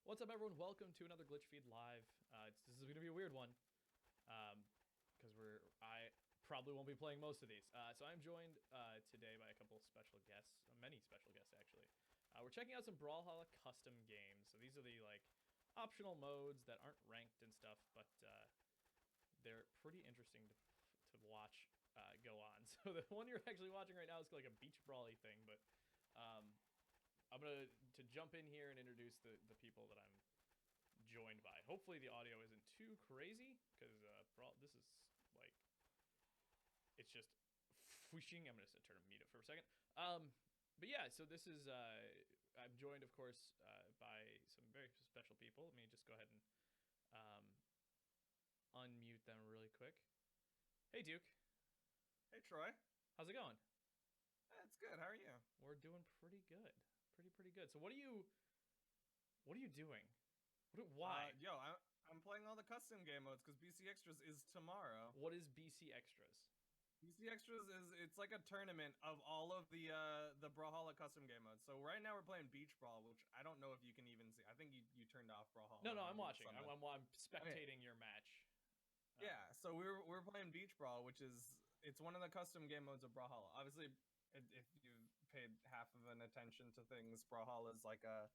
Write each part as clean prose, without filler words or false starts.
What's up, everyone? Welcome to another GlitchFeed Live. This is going to be a weird one, because I probably won't be playing most of these. So I'm joined today by a couple special guests, many special guests actually. We're checking out some Brawlhalla custom games. So these are the optional modes that aren't ranked and stuff, but they're pretty interesting to watch go on. So the one you're actually watching right now is like a beach brawly thing, but I'm gonna jump in here and introduce the people that I'm joined by. Hopefully the audio isn't too crazy, because this is like, it's just whooshing. I'm gonna turn mute it for a second. But yeah, so this is I'm joined, of course, by some very special people. Let me just go ahead and unmute them really quick. Hey, Duke. Hey, Troy. How's it going? It's good. How are you? We're doing pretty good. Pretty good. So what are you doing? Why? I'm playing all the custom game modes because BC Extras is tomorrow. What is BC Extras? BC Extras it's like a tournament of all of the Brawlhalla custom game modes. So right now we're playing Beach Brawl, which I don't know if you can even see. I think you turned off Brawlhalla. No, I'm watching. I'm spectating your match. Yeah, so we're playing Beach Brawl, which it's one of the custom game modes of Brawlhalla. Obviously, if you've paid half of an attention to things, Brawlhalla is like a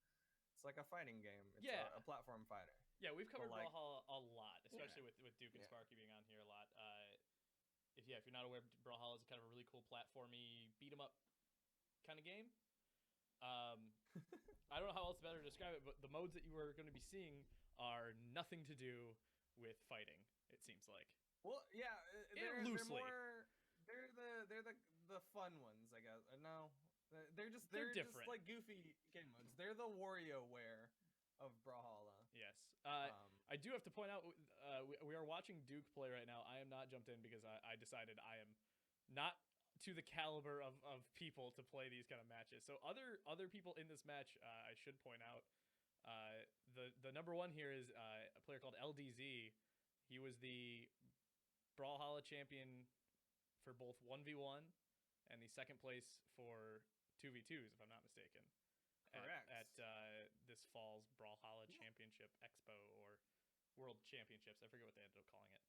fighting game. It's a platform fighter. Yeah, we've covered Brawlhalla a lot, especially with Duc and Yeah. Sparky being on here a lot. If you're not aware, Brawlhalla is kind of a really cool platformy beat 'em up kind of game. I don't know how else better to describe it, but the modes that you are going to be seeing are nothing to do with fighting. It seems like. Well, yeah, they're loosely. They're the fun ones, I guess. No, they're just like goofy game modes. They're the WarioWare of Brawlhalla. Yes. I do have to point out, we are watching Duke play right now. I am not jumped in because I decided I am not to the caliber of people to play these kind of matches. So other people in this match, I should point out, the number one here is a player called LDZ. He was the Brawlhalla champion for both 1v1 and the second place for 2v2s, if I'm not mistaken. Correct. At this fall's Brawlhalla Championship Expo or World Championships. I forget what they ended up calling it.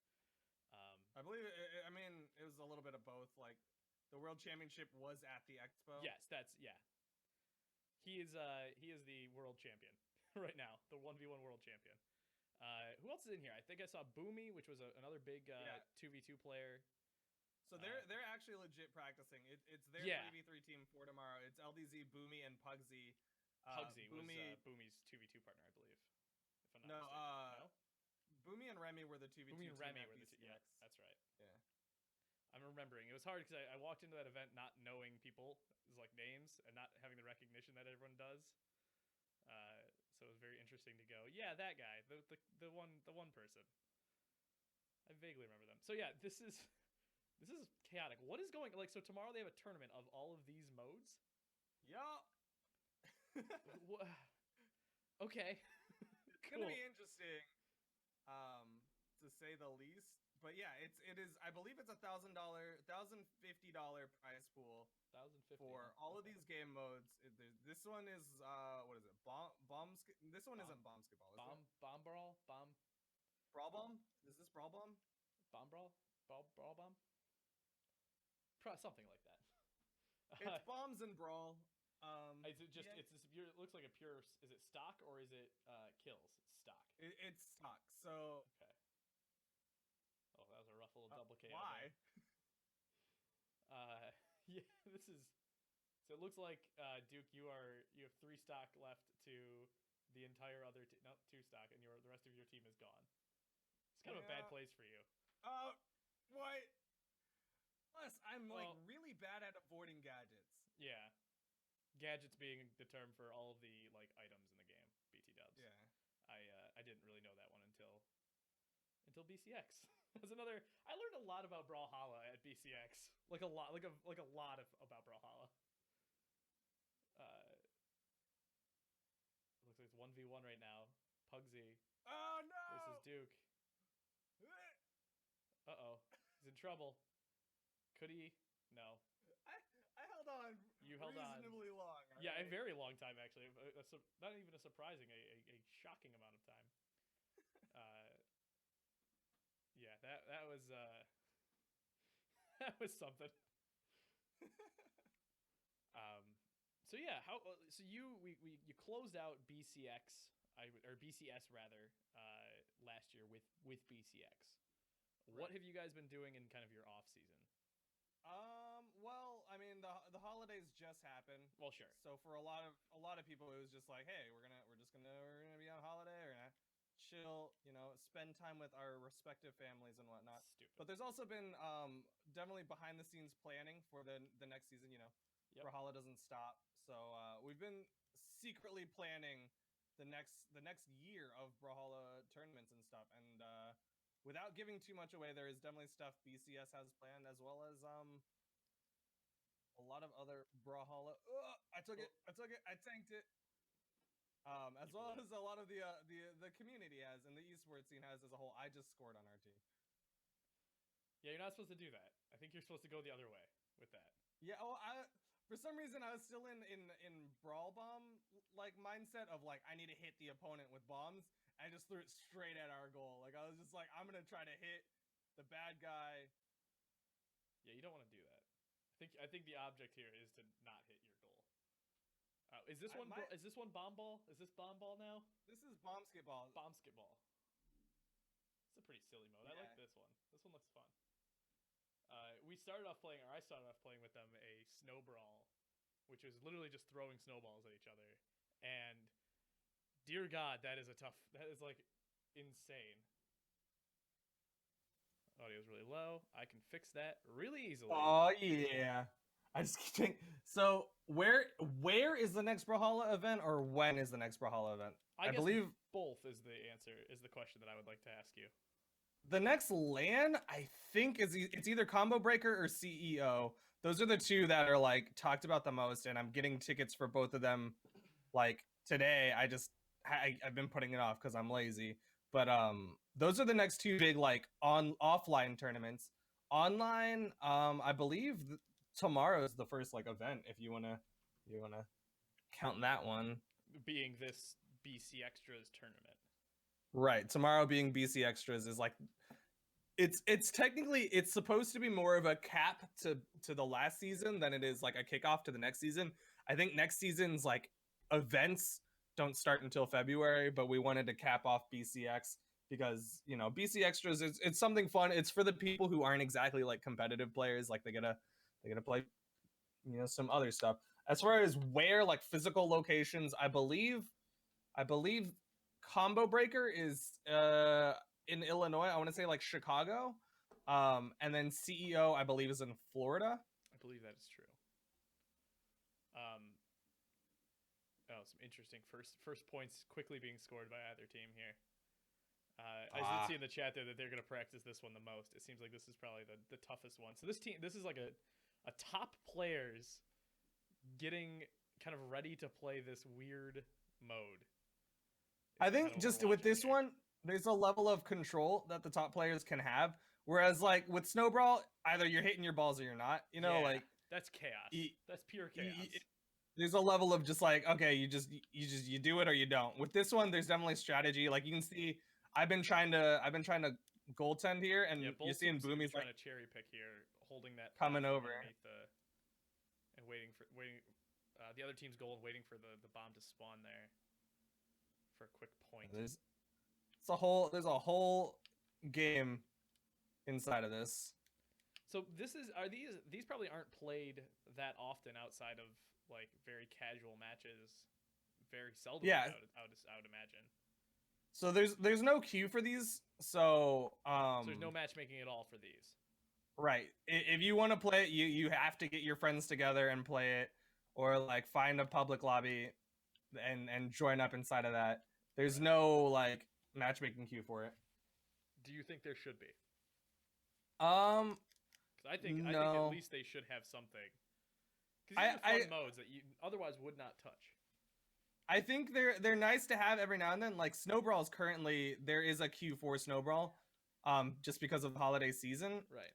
I believe it was a little bit of both. Like, the World Championship was at the Expo. Yes, He is the world champion right now, the 1v1 world champion. Who else is in here? I think I saw Boomy, which was another big 2v2 player. So they're actually legit practicing. It's their 3v3 team for tomorrow. It's LDZ, Boomy, and Pugsy. Pugsy was Boomy's 2v2 partner, I believe. If I'm not mistaken. No? Boomy and Remy were the 2v2 Boomy and Remy were the two. Yeah, that's right. Yeah. I'm remembering. It was hard because I walked into that event not knowing people's names and not having the recognition that everyone does. So it was very interesting to go, yeah, that guy, the one person. I vaguely remember them. So yeah, this is chaotic. What is going so tomorrow they have a tournament of all of these modes? Yup. Okay. It's gonna be interesting, to say the least. But yeah, it is. I believe it's $1,050 prize pool. $1,050 for all of these game modes. This one is what is it? This one isn't Bombsketball. Bomb Brawl? Brawl Bomb? Is this Brawl Bomb? Bomb Brawl? Brawl Bomb? Something like that. It's Bombs and Brawl. Is it just it's this pure, it looks like a pure, is it stock or is it kills? It's stock. It's stock. So okay. Oh, that was a rough little double KO. Why? Yeah, this is. So it looks like Duke, you have 3 stock left to the entire other no, 2 stock, and the rest of your team is gone. It's kind of a bad place for you. What? Plus, I'm really bad at avoiding gadgets. Yeah, gadgets being the term for all of the items in the game. BT dubs. Yeah. I didn't really know that one until BCX. That's another. I learned a lot about Brawlhalla at BCX. Like a lot about Brawlhalla. It looks like it's 1v1 right now. Pugsy. Oh no! Versus Duke. Uh-oh. He's in trouble. Could he? No. I held on. You held on reasonably long. Yeah, a very long time actually. Not even a surprising, a shocking amount of time. Yeah, that was that was something. So yeah, so you closed out BCX or BCS rather last year with BCX. What have you guys been doing in kind of your off season? Well, I mean the holidays just happened. Well, sure. So for a lot of people, it was just like, hey, we're gonna be on holiday. We're gonna chill, spend time with our respective families and whatnot. Stupid. But there's also been definitely behind the scenes planning for the next season. Yep. Brawlhalla doesn't stop, so we've been secretly planning the next year of Brawlhalla tournaments and stuff. And without giving too much away, there is definitely stuff BCS has planned, as well as a lot of other Brawlhalla. I took it, I tanked it. As well as a lot of the community has and the esports scene has as a whole. I just scored on our team. Yeah, you're not supposed to do that. I think you're supposed to go the other way with that. Yeah, for some reason I was still in brawl bomb like mindset of like I need to hit the opponent with bombs. I just threw it straight at our goal. Like I was just like, I'm gonna try to hit the bad guy. Yeah, you don't want to do that. I think the object here is to not hit your goal. Is this one bomb ball? Is this bomb ball now? This is bomb skit ball. Bomb skit ball. It's a pretty silly mode. Yeah. I like this one. This one looks fun. I started off playing with them a snow brawl, which was literally just throwing snowballs at each other. And dear God, that is like insane. Audio's really low. I can fix that really easily. Oh yeah. I just keep thinking. So where is the next Brawlhalla event, or when is the next Brawlhalla event? I believe both is the answer. Is the question that I would like to ask you. The next LAN, I think, it's either Combo Breaker or CEO. Those are the two that are like talked about the most, and I'm getting tickets for both of them. Like today, I've been putting it off because I'm lazy. But those are the next two big like offline tournaments. Online, I believe tomorrow is the first like event. If you wanna count that one, being this BC Extras tournament. Right. Tomorrow being BC Extras is like it's technically it's supposed to be more of a cap to the last season than it is like a kickoff to the next season. I think next season's like events don't start until February, but we wanted to cap off BCX because, BC Extras it's something fun. It's for the people who aren't exactly like competitive players, like they gotta play some other stuff. As far as where like physical locations, I believe Combo Breaker is in Illinois. I want to say like Chicago. And then CEO, I believe, is in Florida. I believe that is true. Some interesting first points quickly being scored by either team here. I did see in the chat there that they're going to practice this one the most. It seems like this is probably the toughest one. So this is like a top players getting kind of ready to play this weird mode. I think just with this one, there's a level of control that the top players can have. Whereas like with Snow Brawl, either you're hitting your balls or you're not. Like that's chaos. That's pure chaos. There's a level of just like, okay, you do it or you don't. With this one, there's definitely strategy. Like you can see, I've been trying to goaltend here, and you're seeing Boomy's trying to cherry pick here, holding that coming over and waiting the other team's goal and waiting for the bomb to spawn there for a quick point. There's a whole game inside of this. So these probably aren't played that often outside of like very casual matches. Very seldom. Yeah, I would imagine. So there's no queue for these. So there's no matchmaking at all for these. Right. If you want to play it, you have to get your friends together and play it, or like find a public lobby and join up inside of that. There's no like matchmaking queue for it. Do you think there should be? Because I think at least they should have something. Because these are fun modes that you otherwise would not touch. I think they're nice to have every now and then. Like Snow Brawl's currently there is a queue for Snow Brawl, just because of the holiday season. Right.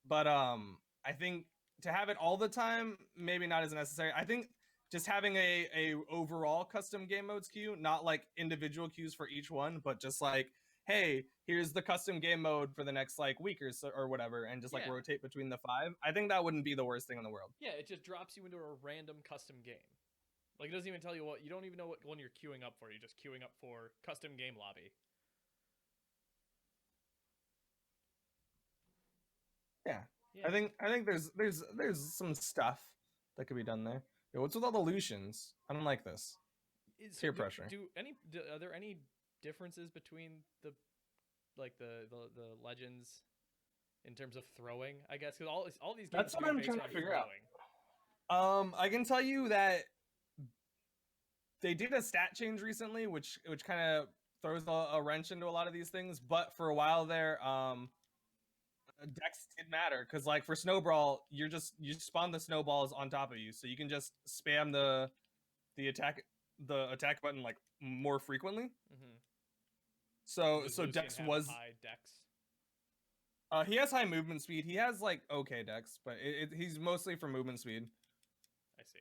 But I think to have it all the time, maybe not as necessary. I think just having a overall custom game modes queue, not like individual queues for each one, but just like, hey, here's the custom game mode for the next like week or so or whatever, and just like rotate between the 5. I think that wouldn't be the worst thing in the world. Yeah, it just drops you into a random custom game. Like, it doesn't even tell you what, you don't even know what one you're queuing up for. You're just queuing up for custom game lobby. Yeah. I think there's some stuff that could be done there. Yo, what's with all the Lucians? I don't like this. Peer pressure. Are there any differences between the legends in terms of throwing? I guess because all these games. That's what I'm trying to figure out. I can tell you that they did a stat change recently, which kind of throws a wrench into a lot of these things. But for a while there, Dex did matter because, like, for Snowbrawl, you spawn the snowballs on top of you, so you can just spam the attack button like more frequently. Mm-hmm. So Dex was high Dex. He has high movement speed. He has like okay Dex, but he's mostly for movement speed. I see.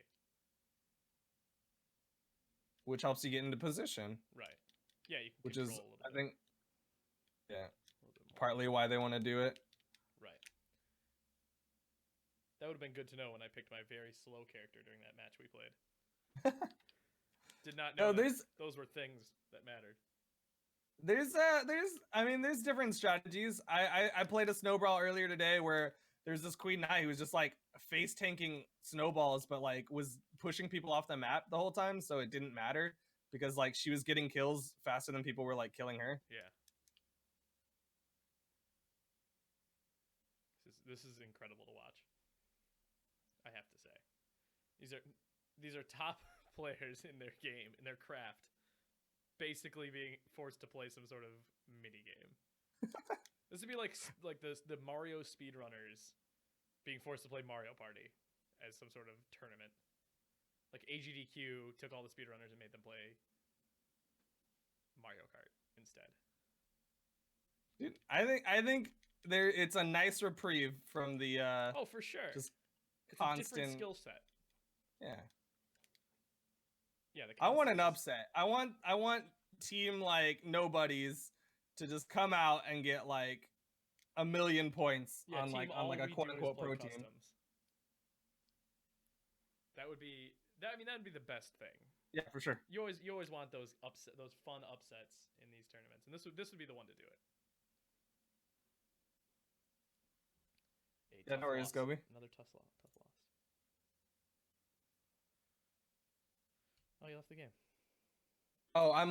Which helps you get into position. Right. Yeah, you can which control is a little bit. I think partly why they want to do it. Right. That would have been good to know when I picked my very slow character during that match we played. Did not know those were things that mattered. There's different strategies. I played a Snowbrawl earlier today where there's this Queen Knight who was just like face tanking snowballs, but like was pushing people off the map the whole time, so it didn't matter because like she was getting kills faster than people were like killing her. Yeah. This is incredible to watch. I have to say, these are top players in their game, in their craft, basically being forced to play some sort of mini game. This would be like the Mario speedrunners being forced to play Mario Party as some sort of tournament. Like AGDQ took all the speedrunners and made them play Mario Kart instead. Dude, I think it's a nice reprieve from the oh, for sure. Just it's constant a different skill set. Yeah. Yeah, I want an upset. I want team like nobodies to just come out and get like 1 million points on like a quote unquote pro team. That would be that'd be the best thing. Yeah, for sure. You always want those fun upsets in these tournaments, and this would be the one to do it. Yeah, no worries, Gobi. Another tough loss. Oh, you left the game. Oh, I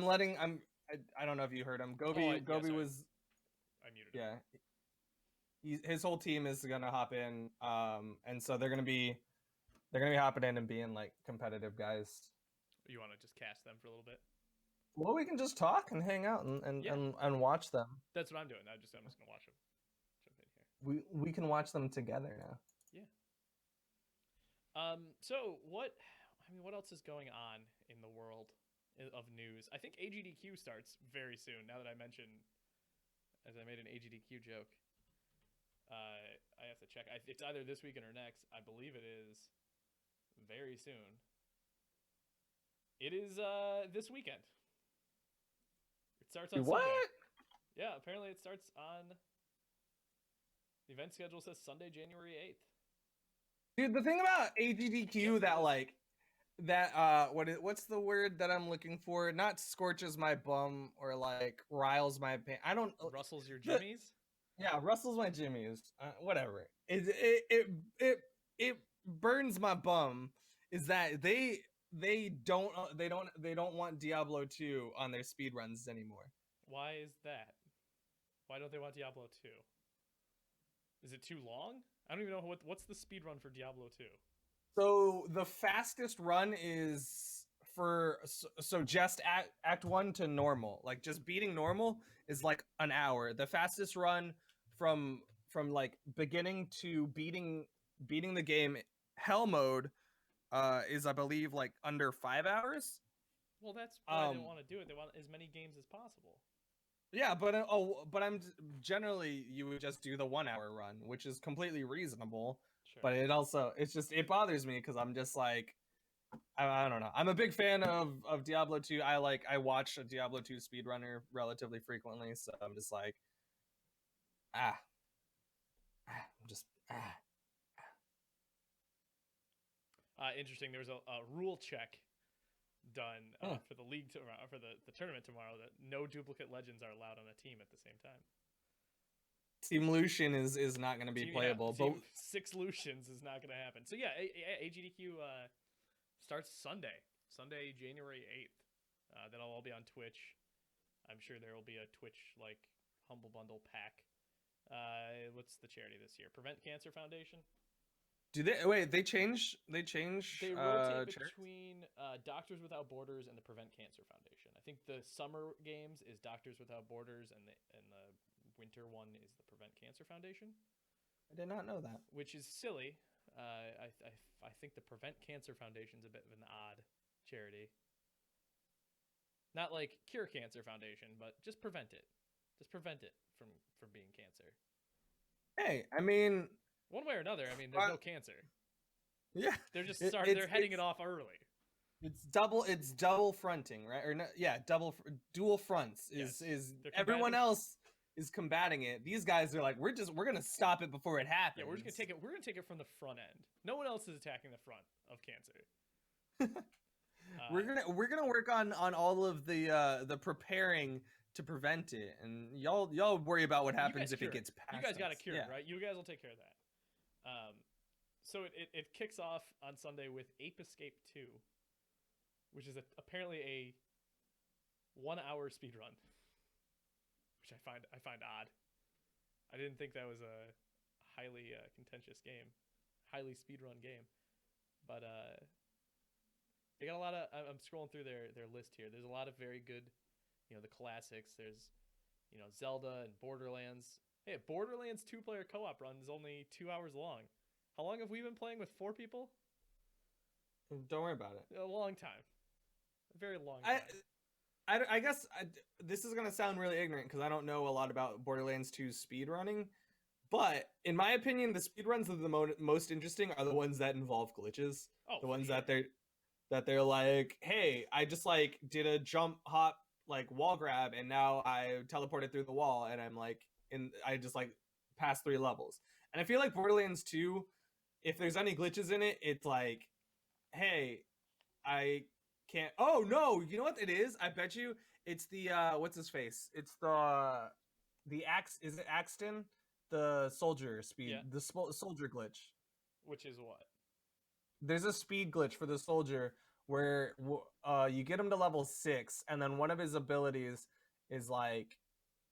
don't know if you heard him. Gobi was. I muted him. Yeah. His whole team is gonna hop in, and so they're gonna be hopping in and being like competitive guys. You want to just cast them for a little bit? Well, we can just talk and hang out and watch them. That's what I'm doing. I'm just gonna watch them. Jump in here. We can watch them together now. Yeah. So what else is going on in the world of news? I think AGDQ starts very soon. Now that I mentioned, as I made an AGDQ joke, I have to check. It's either this weekend or next. I believe it is very soon. It is this weekend. It starts on what? Sunday. Yeah, apparently it starts on. The event schedule says Sunday, January 8th. Dude, the thing about AGDQ what's the word that I'm looking for? Not scorches my bum or like riles my pain. I don't. Rustles your jimmies. Yeah, rustles my jimmies. Whatever. It burns my bum. Is that they don't want Diablo 2 on their speedruns anymore. Why is that? Why don't they want Diablo 2? Is it too long? I don't even know what's the speed run for Diablo 2. So the fastest run is just act 1 to normal. Like just beating normal is like an hour. The fastest run from like beginning to beating the game hell mode is I believe like under 5 hours. Well, that's why they want to do it. They want as many games as possible. Yeah, but I'm generally you would just do the 1 hour run, which is completely reasonable. Sure. But it bothers me because I'm just like, I don't know. I'm a big fan of Diablo 2. I watch a Diablo 2 speedrunner relatively frequently, so I'm just like, ah, I'm just ah. Interesting. There was a rule check done for the league for the tournament tomorrow that no duplicate legends are allowed on a team at the same time. Team Lucian is not going to be playable, but 6 Lucians is not going to happen. So yeah, AGDQ starts Sunday, January 8th. That'll all be on Twitch. I'm sure there will be a Twitch like Humble Bundle pack. What's the charity this year? Prevent Cancer Foundation. Do they wait? They change. They rotate between Doctors Without Borders and the Prevent Cancer Foundation. I think the summer games is Doctors Without Borders, and the winter one is the Prevent Cancer Foundation. I did not know that. Which is silly. I think the Prevent Cancer Foundation is a bit of an odd charity. Not like Cure Cancer Foundation, but just prevent it. Just prevent it from being cancer. Hey, I mean, one way or another, I mean, there's no cancer. Yeah, they're just they're heading it off early. It's double fronting, right? Or no, yeah, dual fronts is everyone else is combating it. These guys are like, we're gonna stop it before it happens. Yeah, we're gonna take it from the front end. No one else is attacking the front of cancer. We're gonna work on all of the preparing to prevent it, and y'all worry about what happens if it gets past. You guys got it cured, right? You guys will take care of that. So it kicks off on Sunday with Ape Escape 2, which is apparently a 1-hour speedrun, which I find odd. I didn't think that was a highly contentious game, highly speedrun game, but they got a lot of. I'm scrolling through their list here. There's a lot of very good, the classics. There's, Zelda and Borderlands. Hey, Borderlands 2-player co-op run is only 2 hours long. How long have we been playing with 4 people? Don't worry about it. A long time. A very long time. I guess this is going to sound really ignorant because I don't know a lot about Borderlands 2 speedrunning. But in my opinion, the speedruns that are the most interesting are the ones that involve glitches. Oh, the ones that they're like, hey, I just like did a jump hop like wall grab and now I teleported through the wall and I'm like I just like passed 3 levels. And I feel like Borderlands 2, if there's any glitches in it, it's like, hey, I can't. Oh no, you know what it is? I bet you it's the what's his face? It's the axe. Is it Axton? The soldier speed, yeah. The soldier glitch. Which is what? There's a speed glitch for the soldier where you get him to level 6, and then one of his abilities is like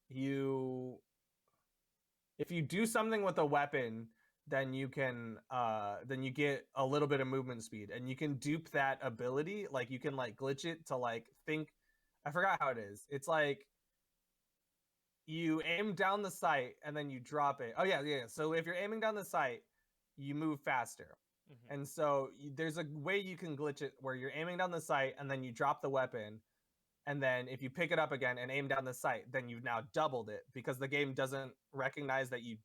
if you do something with a weapon, then you can then you get a little bit of movement speed, and you can dupe that ability. Like you can like glitch it to like think. I forgot how it is. It's like you aim down the sight and then you drop it. Oh yeah. So if you're aiming down the sight, you move faster. Mm-hmm. And so there's a way you can glitch it where you're aiming down the sight and then you drop the weapon. And then if you pick it up again and aim down the sight, then you've now doubled it because the game doesn't recognize that you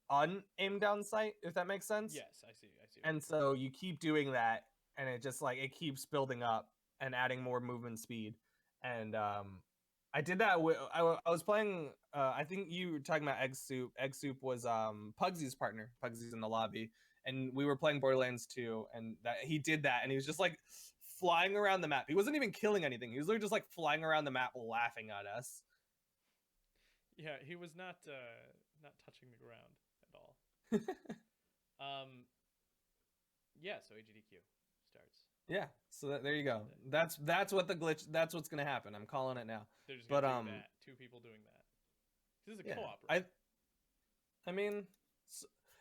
un-aim down sight, if that makes sense. Yes, I see. And so you keep doing that, and it just like it keeps building up and adding more movement speed. And I did that with I was playing. I think you were talking about Egg Soup. Egg Soup was Pugsy's partner. Pugsy's in the lobby, and we were playing Borderlands 2, and he did that, and he was just like flying around the map. He wasn't even killing anything. He was literally just like flying around the map, laughing at us. Yeah, he was not touching the ground at all. Yeah, so AGDQ starts. Yeah, so there you go. That's what the glitch. That's what's gonna happen. I'm calling it now. They're just gonna do that. 2 people doing that. This is a co-op. Right? I mean,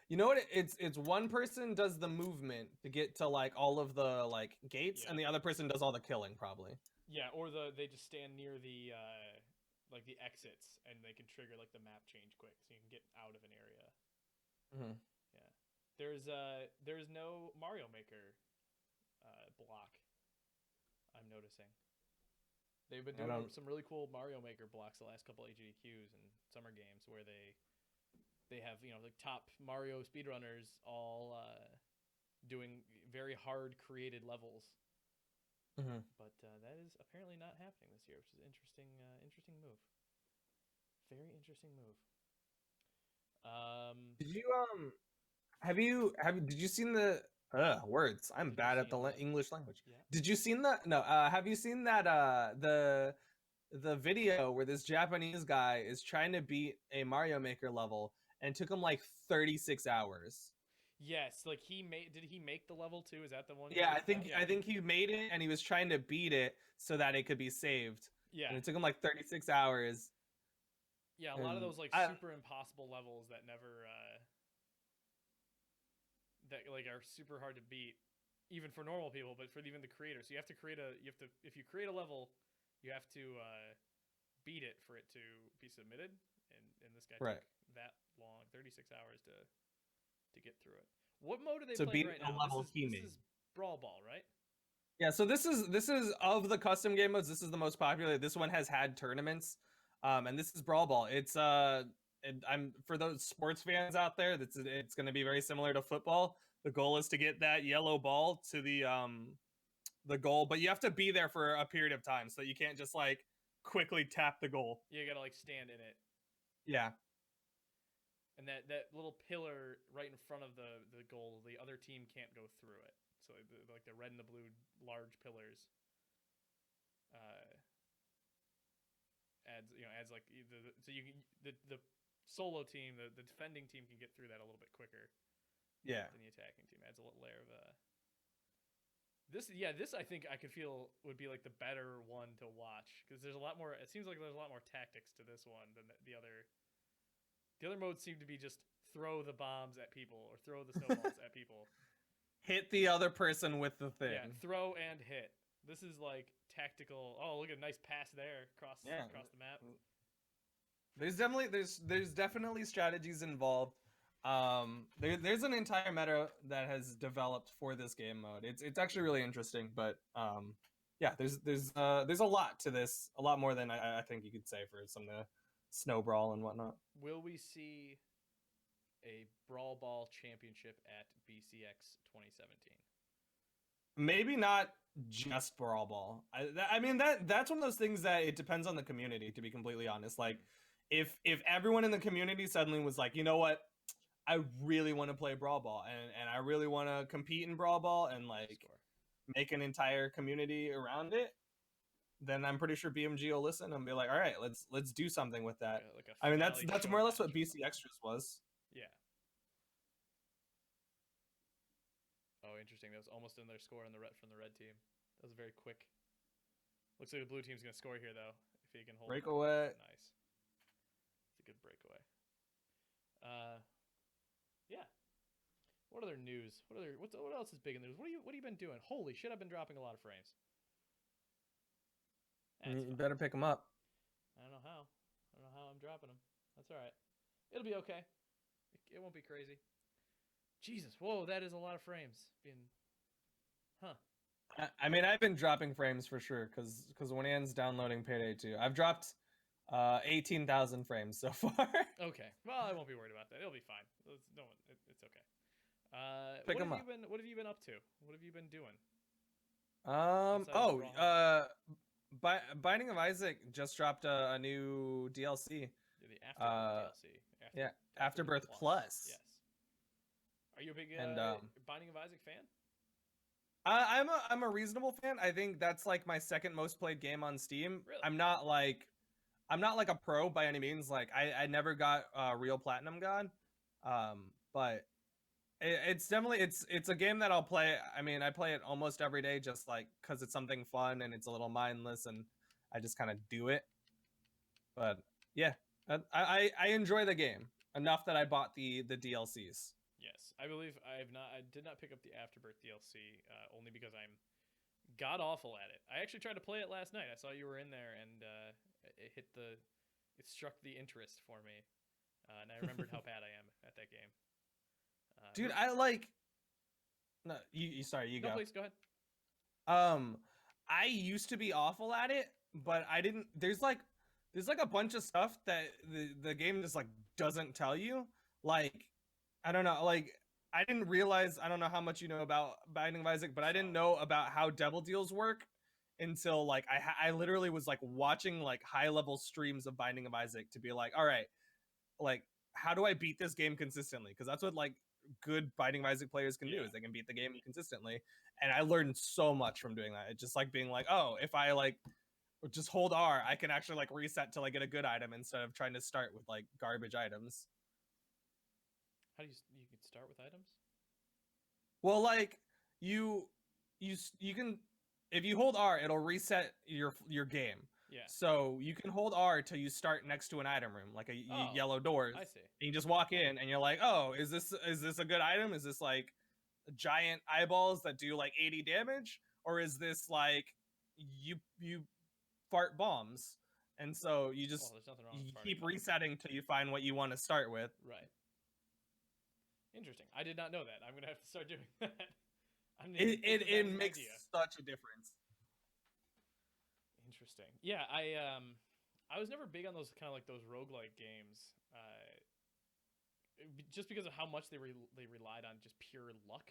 you know what? It's one person does the movement to get to like all of the like gates, and the other person does all the killing probably. Yeah, or they just stand near the like the exits, and they can trigger like the map change quick, so you can get out of an area. Mm-hmm. Yeah, there's no Mario Maker block. I'm noticing they've been doing some really cool Mario Maker blocks the last couple of AGDQs and summer games where they have like top Mario speedrunners all doing very hard created levels But that is apparently not happening this year, which is interesting. Interesting move. Very interesting move. Did you did you seen the words? I'm bad at the English language. Yeah. Did you seen that? No. Have you seen that the video where this Japanese guy is trying to beat a Mario Maker level and it took him like 36 hours? Yes, like did he make the level too? Is that the one? Yeah, I think he made it and he was trying to beat it so that it could be saved. Yeah. And it took him like 36 hours. Yeah, a lot of those like super impossible levels that never that like are super hard to beat, even for normal people, but for even the creators. So you have to if you create a level, you have to beat it for it to be submitted. And this guy took that long, 36 hours to get through it. What mode are they playing right now? This is Brawl Ball, right? Yeah, so this is of the custom game modes, this is the most popular. This one has had tournaments. And this is Brawl Ball. It's I'm for those sports fans out there, it's going to be very similar to football. The goal is to get that yellow ball to the goal, but you have to be there for a period of time, so you can't just like quickly tap the goal. You got to like stand in it. Yeah. And that little pillar right in front of the goal, the other team can't go through it. So like the red and the blue large pillars adds like so you can the solo team, the defending team can get through that a little bit quicker. Yeah. Than the attacking team. Adds a little layer of this I think I could feel would be like the better one to watch, because there's a lot more. It seems like there's a lot more tactics to this one than the other. The other modes seem to be just throw the bombs at people or throw the snowballs at people. Hit the other person with the thing. Yeah, throw and hit. This is like tactical. Oh, look at a nice pass there across the map. There's definitely strategies involved. There's an entire meta that has developed for this game mode. It's actually really interesting, but yeah, there's a lot to this, a lot more than I think you could say for some of the snow brawl and whatnot. Will we see a Brawlhalla Championship at BCX 2017? Maybe not just Brawl Ball. I mean that's one of those things that it depends on the community, to be completely honest. Like if everyone in the community suddenly was like, you know what, I really want to play Brawl Ball and I really want to compete in Brawl Ball and like make an entire community around it, then I'm pretty sure BMG will listen and be like, all right, let's do something with that. Like I mean, that's more or less what BC Extras was. Yeah. Oh, interesting. That was almost in their score from the red team. That was very quick. Looks like the blue team's gonna score here though, if he can hold. Breakaway. Nice. It's a good breakaway. Yeah. What other news? What else is big in the news? What have you been doing? Holy shit! I've been dropping a lot of frames. You better pick them up. I don't know how. I'm dropping them. That's all right. It'll be okay. It won't be crazy. Jesus, whoa, that is a lot of frames. I mean, I've been dropping frames for sure, because when Anne's downloading Payday 2, I've dropped 18,000 frames so far. Okay, well, I won't be worried about that. It'll be fine. It's okay. What have you been up to? What have you been doing? Binding of Isaac just dropped a new DLC. The Afterbirth DLC. Afterbirth Plus. Yes. Are you a big Binding of Isaac fan? I'm a reasonable fan. I think that's like my second most played game on Steam. Really? I'm not like a pro by any means. Like I never got real Platinum God. But it's definitely it's a game that I'll play. I mean, I play it almost every day just like because it's something fun and it's a little mindless and I just kind of do it. But yeah, I enjoy the game enough that I bought the DLCs. Yes, I believe I did not pick up the Afterbirth DLC only because I'm god awful at it. I actually tried to play it last night. I saw you were in there and it struck the interest for me. And I remembered how bad I am at that game. Dude, I like. No, you sorry, you go. No, please go ahead. I used to be awful at it, but I didn't. There's like a bunch of stuff that the game just like doesn't tell you. Like, I don't know. Like, I didn't realize. I don't know how much you know about Binding of Isaac, but I didn't know about how Devil Deals work. until like I literally was like watching like high level streams of Binding of Isaac to be like, all right, like how do I beat this game consistently? Because that's what like good Binding of Isaac players can do, is they can beat the game consistently. And I learned so much from doing that. It's just like being like, oh, if I like just hold R, I can actually like reset till I get a good item instead of trying to start with like garbage items. How do you can start with items? Well, like you can, if you hold R, it'll reset your game. Yeah. So you can hold R till you start next to an item room, like a yellow doors. I see. And you just walk in and you're like, oh, is this a good item? Is this like giant eyeballs that do like 80 damage, or is this like you fart bombs? And so you just you keep resetting till you find what you want to start with. Right. Interesting. I did not know that. I'm gonna have to start doing that. It makes such a difference. Interesting. Yeah, I was never big on those kind of like those roguelike games, just because of how much they relied on just pure luck.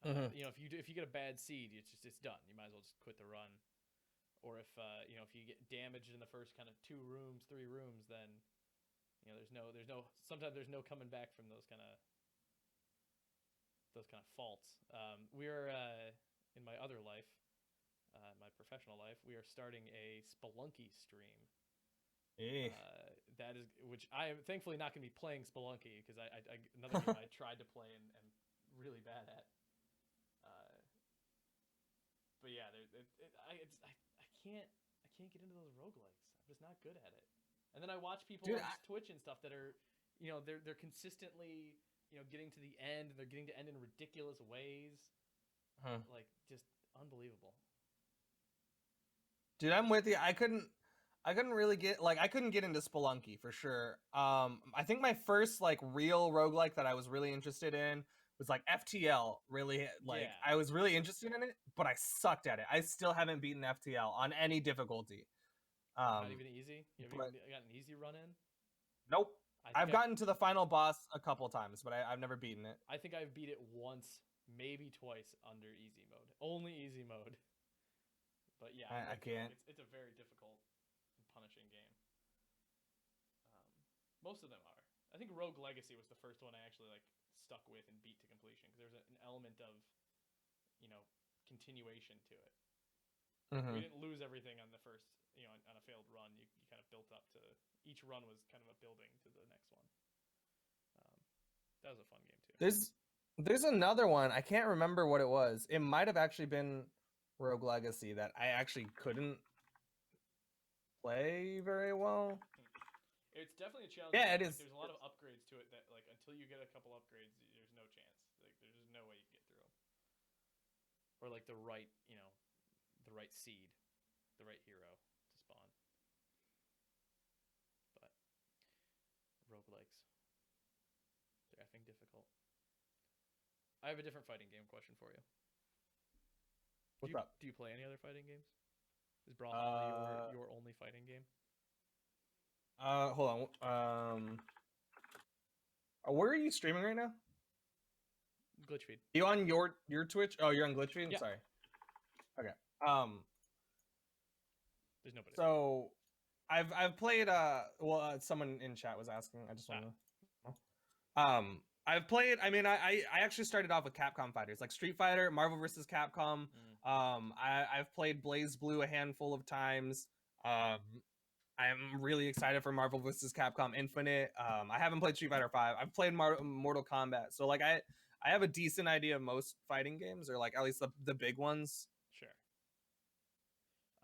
You know, if you get a bad seed, it's done. You might as well just quit the run. Or if you know, if you get damaged in the first kind of 2 rooms, 3 rooms, then you know sometimes there's no coming back from those kind of faults. We are in my other life, my professional life, we are starting a Spelunky stream. That is, which I am thankfully not going to be playing Spelunky, because I another game I tried to play and am really bad at. But yeah, I can't get into those roguelikes. I'm just not good at it. And then I watch people on Twitch and stuff that are, you know, they're consistently, you know, getting to the end, and they're getting to end in ridiculous ways. Like, just unbelievable. Dude, I'm with you. I couldn't really get, like, I couldn't get into Spelunky for sure. I think my first like real roguelike that I was really interested in was like FTL. Really, like, I was really interested in it, but I sucked at it. I still haven't beaten FTL on any difficulty. Not even easy? You haven't got an easy run in? Nope. I've gotten to the final boss a couple times, but I've never beaten it. I think I've beat it once, maybe twice under easy mode. Only easy mode. But yeah, I can't. It's a very difficult and punishing game. Most of them are. I think Rogue Legacy was the first one I actually like stuck with and beat to completion, because there's an element of, you know, continuation to it. We didn't lose everything on the first, you know, on a failed run. You kind of built up to, each run was kind of a building to the next one. That was a fun game too. There's another one. I can't remember what it was. It might have actually been Rogue Legacy that I actually couldn't play very well. It's definitely a challenge. Yeah, it is. There's a lot of upgrades to it that, like, until you get a couple upgrades, there's no chance. Like, there's just no way you can get through them. Or like the right, you know, the right seed, the right hero to spawn. But roguelikes, they're effing difficult. I have a different fighting game question for you. What's up? Do you play any other fighting games? Is Brawlhalla your only fighting game? Hold on. Where are you streaming right now? GlitchFeed. Are you on your Twitch? Oh, you're on GlitchFeed? Yeah. Sorry. Okay. There's nobody. So I've played someone in chat was asking. I just want to I've played, I mean, I actually started off with Capcom fighters, like Street Fighter, Marvel vs. Capcom. I've played BlazBlue a handful of times. I'm really excited for Marvel vs. Capcom Infinite. I haven't played Street Fighter 5. I've played Mortal Kombat. So like I have a decent idea of most fighting games, or like at least the big ones. Sure.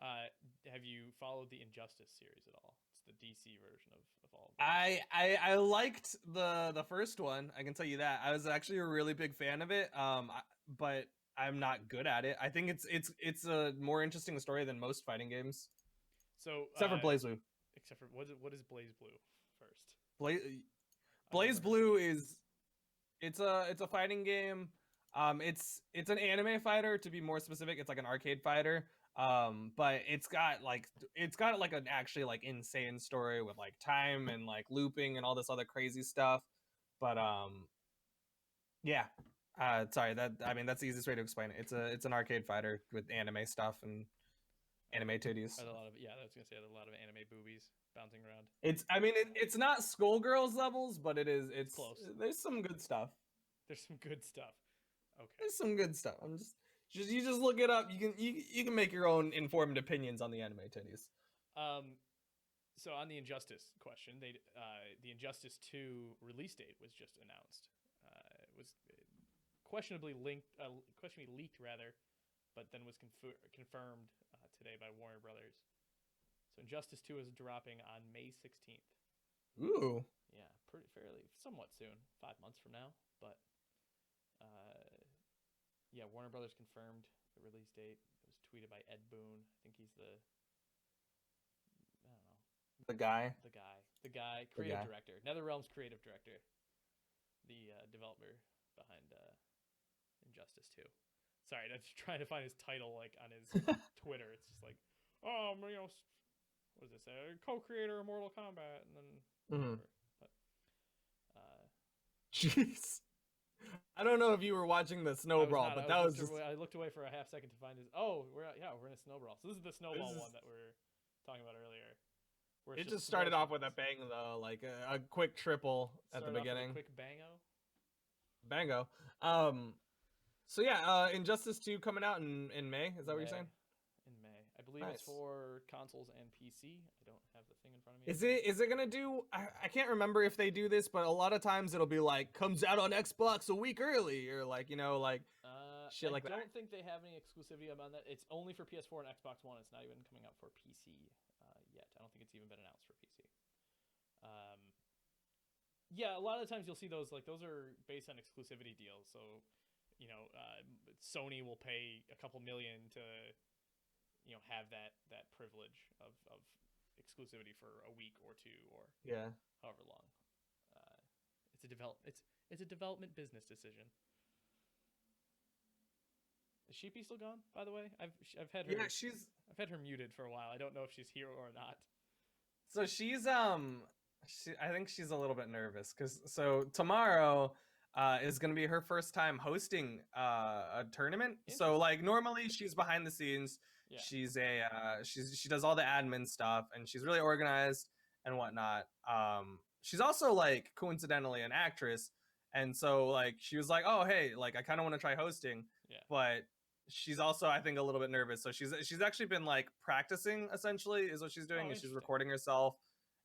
Have you followed the Injustice series at all? It's the DC version of all of those. I liked the first one. I can tell you that. I was actually a really big fan of it. But I'm not good at it. I think it's a more interesting story than most fighting games. So except for BlazBlue. Except for what is BlazBlue first? BlazBlue is it's a fighting game. It's an anime fighter, to be more specific. It's like an arcade fighter. But it's got like an actually like insane story with like time and like looping and all this other crazy stuff. But yeah, Sorry, that's the easiest way to explain it. It's an arcade fighter with anime stuff and anime titties. Are there a lot of I was gonna say a lot of anime boobies bouncing around. It's not Skullgirls levels, but it's close. There's some good stuff. There's some good stuff. Okay. There's some good stuff. I'm just you just look it up. You can make your own informed opinions on the anime titties. So on the Injustice question, the Injustice 2 release date was just announced. It was questionably leaked rather, but then was confirmed today by Warner Brothers. So Injustice 2 is dropping on May 16th. Ooh. Yeah, somewhat soon, 5 months from now. But yeah, Warner Brothers confirmed the release date. It was tweeted by Ed Boon. I think he's the guy, creative director, NetherRealm's creative director, the developer behind Injustice 2. Sorry, I'm just trying to find his title like on his Twitter. It's just like, what does it say? Co-creator of Mortal Kombat, and then whatever. But jeez, I don't know if you were watching the Snowball, but that was just... I looked away for a half second to find his. Oh, we're in a Snowball. So this is the Snowball one that we're talking about earlier. It just started off with a bang though, like a quick triple at the beginning. Quick bango. So yeah, Injustice 2 coming out in May. Is that what you're saying? In May, I believe it's for consoles and PC. I don't have the thing in front of me. Is it gonna do? I can't remember if they do this, but a lot of times it'll be like comes out on Xbox a week early, or like shit like that. I don't think they have any exclusivity on that. It's only for PS4 and Xbox One. It's not even coming out for PC yet. I don't think it's even been announced for PC. Yeah, a lot of the times you'll see those are based on exclusivity deals. So, Sony will pay a couple million to, have that privilege of exclusivity for a week or two or however long. It's a development business decision. Is Sheepie still gone? By the way, I've had her. Yeah, I've had her muted for a while. I don't know if she's here or not. So she's I think she's a little bit nervous because tomorrow is gonna be her first time hosting a tournament. So like normally she's behind the scenes. Yeah. She does all the admin stuff and she's really organized and whatnot. She's also like coincidentally an actress, and so like she was like, oh hey, like I kind of want to try hosting. Yeah. But she's also, I think, a little bit nervous. So she's actually been like practicing, essentially, is what she's doing. And she's recording herself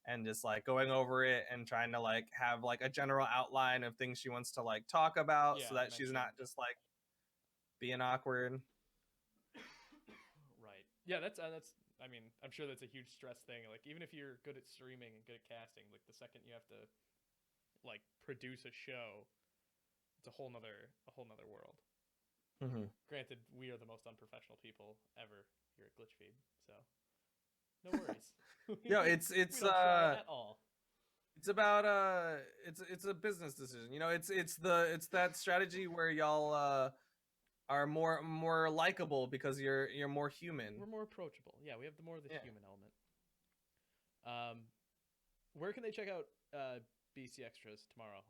and just like going over it and trying to like have like a general outline of things she wants to like talk about, so that she's not just like being awkward. Right. Yeah, that's I mean, I'm sure that's a huge stress thing. Like even if you're good at streaming and good at casting, like the second you have to like produce a show, it's a whole nother world. Granted, we are the most unprofessional people ever here at GlitchFeed, so no worries. No, it's we don't try at all. It's about it's a business decision. It's that strategy where y'all are more likable because you're more human. We're more approachable. Yeah, we have the human element. Where can they check out BC Extras tomorrow?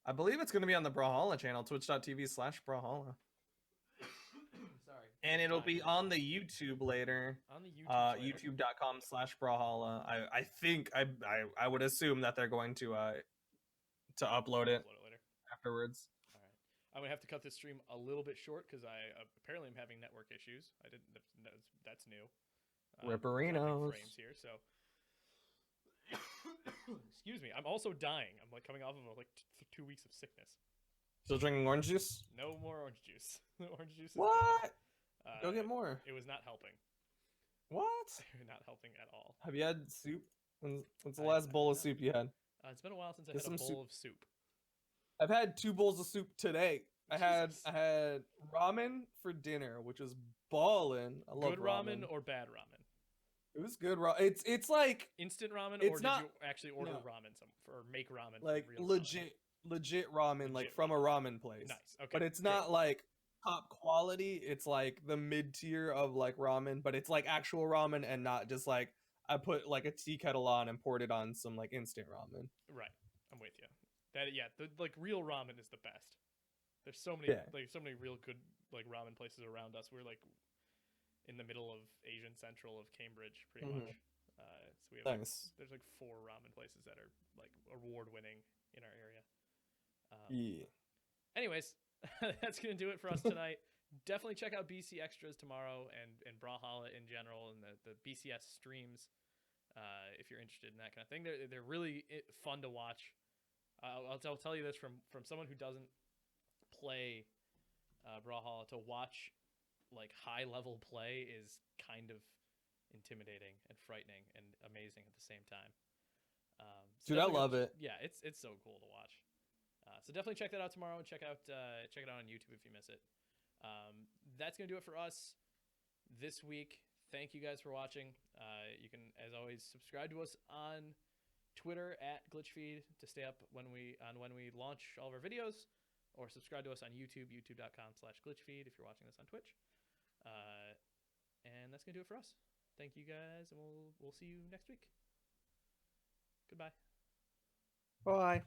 I believe it's going to be on the Brawlhalla channel, twitch.tv/Brawlhalla. Sorry. And it'll be on the YouTube later. On the YouTube. YouTube.com/Brawlhalla. I think I would assume that they're going to upload it later afterwards. All right. I'm gonna have to cut this stream a little bit short because I apparently am having network issues. That's new. Ripperinos. Frames here, so. Excuse me. I'm also dying. I'm like coming off of 2 weeks of sickness. Still drinking orange juice? No more orange juice. Orange juice. What? Go get more. It was not helping. What? Not helping at all. Have you had soup? When's the last bowl of soup you had? It's been a while since I had a bowl of soup. I've had 2 bowls of soup today. I had ramen for dinner, which was ballin'. I love good ramen or bad ramen? It was good ramen. It's like instant ramen, or did you actually order ramen or make ramen? Like legit ramen, like from a ramen place. Nice. Okay. But it's not like top quality. It's like the mid tier of like ramen, but it's like actual ramen and not just like I put like a tea kettle on and poured it on some like instant ramen. Right. I'm with you. The like real ramen is the best. There's so many so many real good like ramen places around us. We're like in the middle of Asian Central of Cambridge, pretty much. So we have there's like 4 ramen places that are like award winning in our area. Anyways, that's gonna do it for us tonight. Definitely check out BC Extras tomorrow and Brawlhalla in general and the BCS streams if you're interested in that kind of thing. They're really fun to watch. I'll tell you this from someone who doesn't play Brawlhalla. To watch like high level play is kind of intimidating and frightening and amazing at the same time. Dude, I love it. Yeah, it's so cool to watch. So definitely check that out tomorrow and check it out on YouTube if you miss it. That's gonna do it for us this week. Thank you guys for watching. You can, as always, subscribe to us on Twitter at GlitchFeed to stay up when we launch all of our videos, or subscribe to us on YouTube, youtube.com/GlitchFeed if you're watching this on Twitch. And that's gonna do it for us. Thank you guys, and we'll see you next week. Goodbye. Bye.